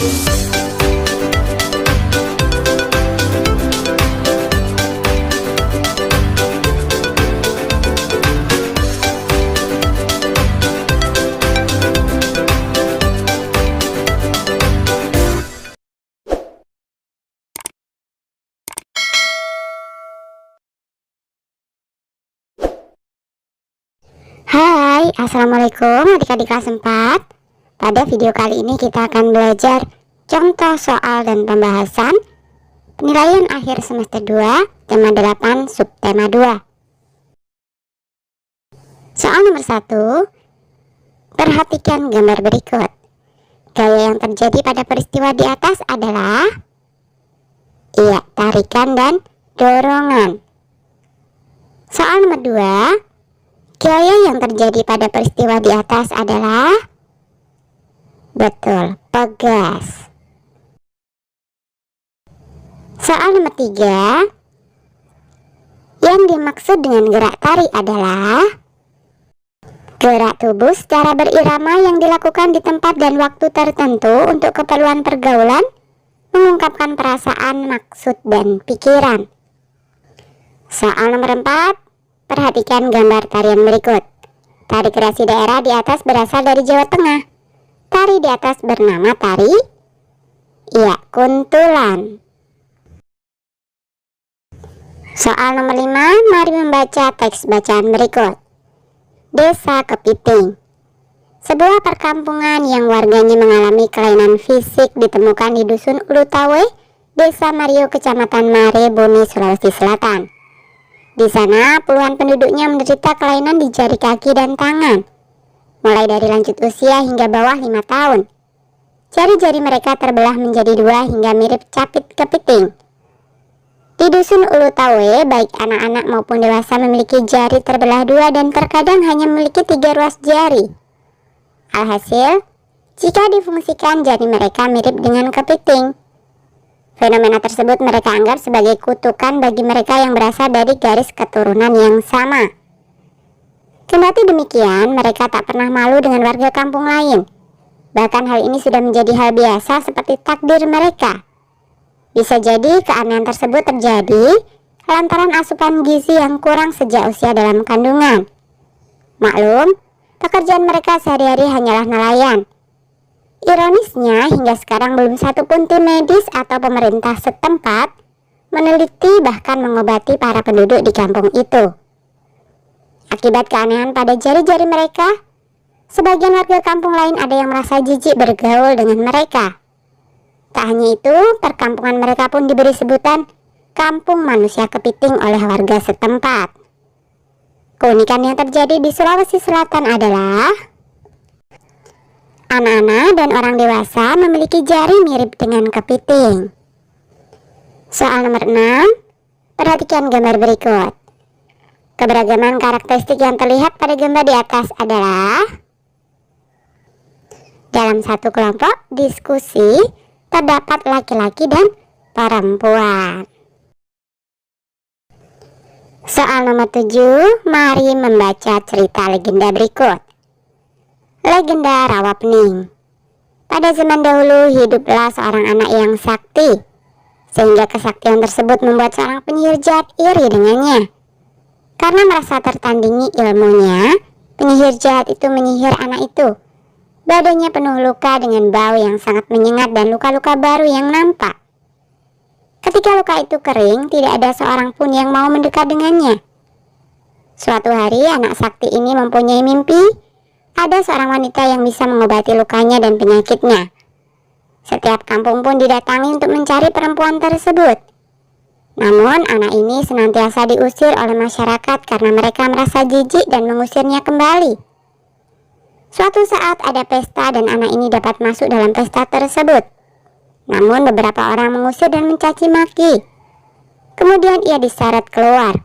Hai, assalamualaikum adik-adik kelas 4. Pada video kali ini kita akan belajar contoh soal dan pembahasan penilaian akhir semester 2 tema 8 subtema 2. Soal nomor 1. Perhatikan gambar berikut. Gaya yang terjadi pada peristiwa di atas adalah tarikan dan dorongan. Soal nomor 2. Gaya yang terjadi pada peristiwa di atas adalah betul, pegas. Soal nomor 3. Yang dimaksud dengan gerak tari adalah gerak tubuh secara berirama yang dilakukan di tempat dan waktu tertentu untuk keperluan pergaulan, mengungkapkan perasaan, maksud, dan pikiran. Soal nomor 4. Perhatikan gambar tarian berikut. Tari kreasi daerah di atas berasal dari Jawa Tengah. Tari di atas bernama tari kuntulan. Soal nomor 5. Mari membaca teks bacaan berikut. Desa Kepiting. Sebuah perkampungan yang warganya mengalami kelainan fisik ditemukan di Dusun Ulutawe, Desa Mario, Kecamatan Mare, Bumi, Sulawesi Selatan. Di sana, puluhan penduduknya menderita kelainan di jari kaki dan tangan, mulai dari lanjut usia hingga bawah 5 tahun. Jari-jari mereka terbelah menjadi 2 hingga mirip capit kepiting. Di Dusun Ulutawe, baik anak-anak maupun dewasa memiliki jari terbelah 2 dan terkadang hanya memiliki 3 ruas jari. Alhasil, jika difungsikan jari mereka mirip dengan kepiting. Fenomena tersebut mereka anggap sebagai kutukan bagi mereka yang berasal dari garis keturunan yang sama. Kendati demikian, mereka tak pernah malu dengan warga kampung lain. Bahkan hal ini sudah menjadi hal biasa seperti takdir mereka. Bisa jadi keanehan tersebut terjadi lantaran asupan gizi yang kurang sejak usia dalam kandungan. Maklum, pekerjaan mereka sehari-hari hanyalah nelayan. Ironisnya, hingga sekarang belum satu pun tim medis atau pemerintah setempat meneliti bahkan mengobati para penduduk di kampung itu. Akibat keanehan pada jari-jari mereka, sebagian warga kampung lain ada yang merasa jijik bergaul dengan mereka. Tak hanya itu, perkampungan mereka pun diberi sebutan kampung manusia kepiting oleh warga setempat. Keunikan yang terjadi di Sulawesi Selatan adalah anak-anak dan orang dewasa memiliki jari mirip dengan kepiting. Soal nomor 6. Perhatikan gambar berikut. Keberagaman karakteristik yang terlihat pada gambar di atas adalah dalam satu kelompok diskusi terdapat laki-laki dan perempuan. Soal nomor 7. Mari membaca cerita legenda berikut. Legenda Rawapening. Pada zaman dahulu hiduplah seorang anak yang sakti, sehingga kesaktian tersebut membuat seorang penyihir jahat iri dengannya. Karena merasa tertandingi ilmunya, penyihir jahat itu menyihir anak itu. Badannya penuh luka dengan bau yang sangat menyengat dan luka-luka baru yang nampak. Ketika luka itu kering, tidak ada seorang pun yang mau mendekat dengannya. Suatu hari anak sakti ini mempunyai mimpi ada seorang wanita yang bisa mengobati lukanya dan penyakitnya. Setiap kampung pun didatangi untuk mencari perempuan tersebut. Namun anak ini senantiasa diusir oleh masyarakat karena mereka merasa jijik dan mengusirnya kembali. Suatu saat ada pesta dan anak ini dapat masuk dalam pesta tersebut. Namun beberapa orang mengusir dan mencaci maki. Kemudian ia diseret keluar.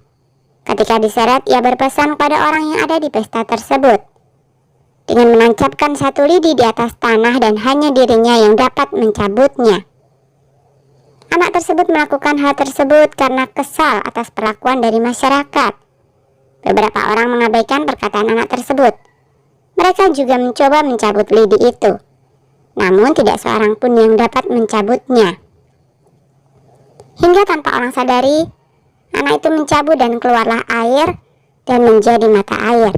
Ketika diseret, ia berpesan pada orang yang ada di pesta tersebut dengan menancapkan satu lidi di atas tanah dan hanya dirinya yang dapat mencabutnya. Anak tersebut melakukan hal tersebut karena kesal atas perlakuan dari masyarakat. Beberapa orang mengabaikan perkataan anak tersebut. Mereka juga mencoba mencabut lidi itu. namun tidak seorang pun yang dapat mencabutnya. Hingga tanpa orang sadari, anak itu mencabut dan keluarlah air dan menjadi mata air.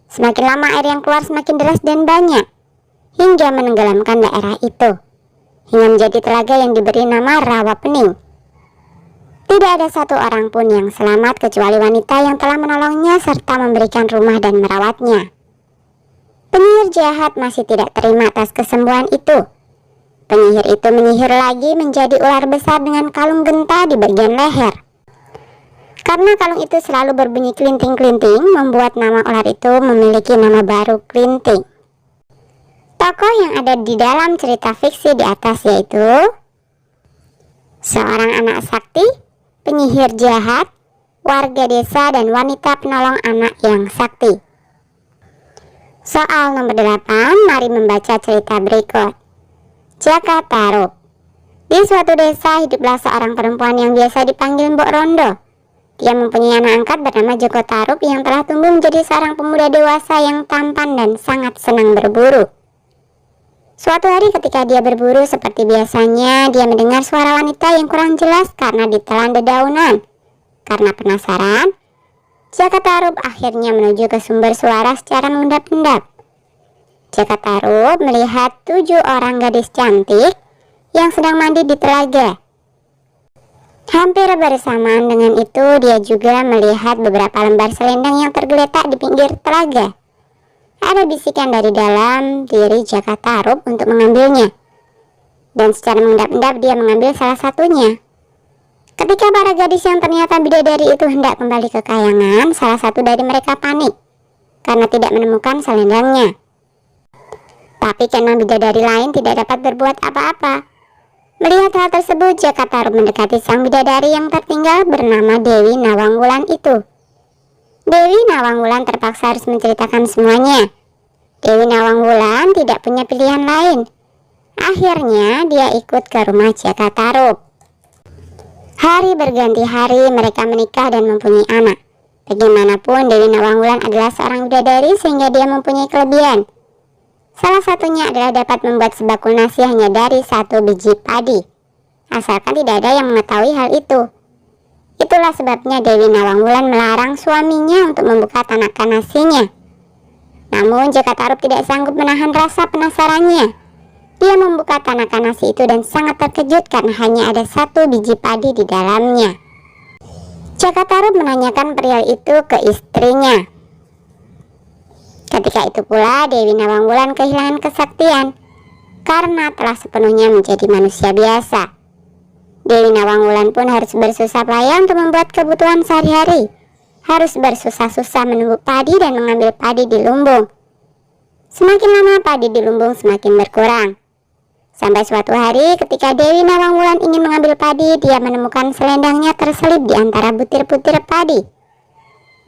Semakin lama air yang keluar semakin deras dan banyak, hingga menenggelamkan daerah itu, hingga menjadi telaga yang diberi nama Rawa Pening. Tidak ada satu orang pun yang selamat kecuali wanita yang telah menolongnya serta memberikan rumah dan merawatnya. Penyihir jahat masih tidak terima atas kesembuhan itu. Penyihir itu menyihir lagi menjadi ular besar dengan kalung genta di bagian leher. Karena kalung itu selalu berbunyi klinting-klinting, membuat nama ular itu memiliki nama baru Klinting. Tokoh yang ada di dalam cerita fiksi di atas yaitu seorang anak sakti, penyihir jahat, warga desa, dan wanita penolong anak yang sakti. Soal nomor 8, mari membaca cerita berikut. Jaka Tarub. Di suatu desa hiduplah seorang perempuan yang biasa dipanggil Mbok Rondo. Dia mempunyai anak angkat bernama Joko Tarub yang telah tumbuh menjadi seorang pemuda dewasa yang tampan dan sangat senang berburu. Suatu hari ketika dia berburu seperti biasanya, dia mendengar suara wanita yang kurang jelas karena ditelan dedaunan. Karena penasaran, Jaka Tarub akhirnya menuju ke sumber suara secara mengendap-endap. Jaka Tarub melihat 7 orang gadis cantik yang sedang mandi di telaga. Hampir bersamaan dengan itu, dia juga melihat beberapa lembar selendang yang tergeletak di pinggir telaga. Ada bisikan dari dalam diri Jaka Tarub untuk mengambilnya, dan secara mengendap-endap dia mengambil salah satunya. Ketika para gadis yang ternyata bidadari itu hendak kembali ke kayangan, salah satu dari mereka panik karena tidak menemukan selendangnya. Tapi keenam bidadari lain tidak dapat berbuat apa-apa. Melihat hal tersebut, Jaka Tarub mendekati sang bidadari yang tertinggal bernama Dewi Nawangwulan itu. Dewi Nawangwulan terpaksa harus menceritakan semuanya. Dewi Nawangwulan tidak punya pilihan lain. Akhirnya dia ikut ke rumah Jaka Tarub. Hari berganti hari mereka menikah dan mempunyai anak. Bagaimanapun Dewi Nawangwulan adalah seorang bidadari sehingga dia mempunyai kelebihan. Salah satunya adalah dapat membuat sebakul nasi hanya dari 1 biji padi, asalkan tidak ada yang mengetahui hal itu. Itulah sebabnya Dewi Nawangwulan melarang suaminya untuk membuka tanakan nasinya. Namun Jaka Tarub tidak sanggup menahan rasa penasarannya. Dia membuka tanakan nasi itu dan sangat terkejut karena hanya ada 1 biji padi di dalamnya. Jaka Tarub menanyakan perihal itu ke istrinya. Ketika itu pula Dewi Nawangwulan kehilangan kesaktian karena telah sepenuhnya menjadi manusia biasa. Dewi Nawangwulan pun harus bersusah payah untuk membuat kebutuhan sehari-hari. Harus bersusah-susah menumbuk padi dan mengambil padi di lumbung. Semakin lama padi di lumbung semakin berkurang. Sampai suatu hari ketika Dewi Nawangwulan ingin mengambil padi, dia menemukan selendangnya terselip di antara butir-butir padi.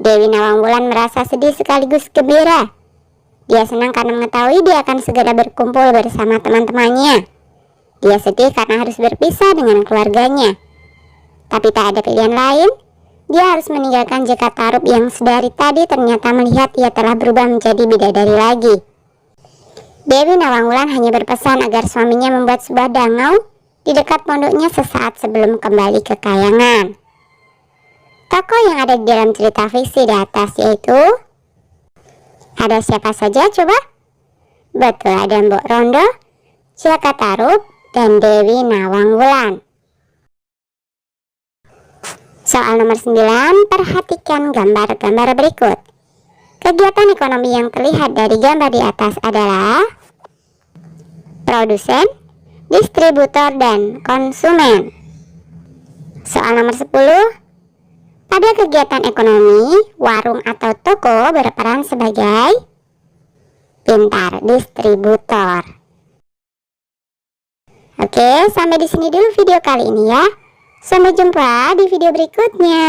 Dewi Nawangwulan merasa sedih sekaligus gembira. Dia senang karena mengetahui dia akan segera berkumpul bersama teman-temannya. Dia sedih karena harus berpisah dengan keluarganya. Tapi tak ada pilihan lain. Dia harus meninggalkan Jaka Tarub yang sedari tadi ternyata melihat ia telah berubah menjadi bidadari lagi. Dewi Nawangwulan hanya berpesan agar suaminya membuat sebuah dangau di dekat pondoknya sesaat sebelum kembali ke kayangan. Tokoh yang ada di dalam cerita fiksi di atas yaitu ada siapa saja coba? Betul, ada Mbok Rondo, Jaka Tarub, dan Dewi Nawangwulan. Soal nomor 9, perhatikan gambar-gambar berikut. Kegiatan ekonomi yang terlihat dari gambar di atas adalah produsen, distributor, dan konsumen. Soal nomor 10, pada kegiatan ekonomi, warung atau toko berperan sebagai pintar distributor. Oke, sampai di sini dulu video kali ini ya. Sampai jumpa di video berikutnya.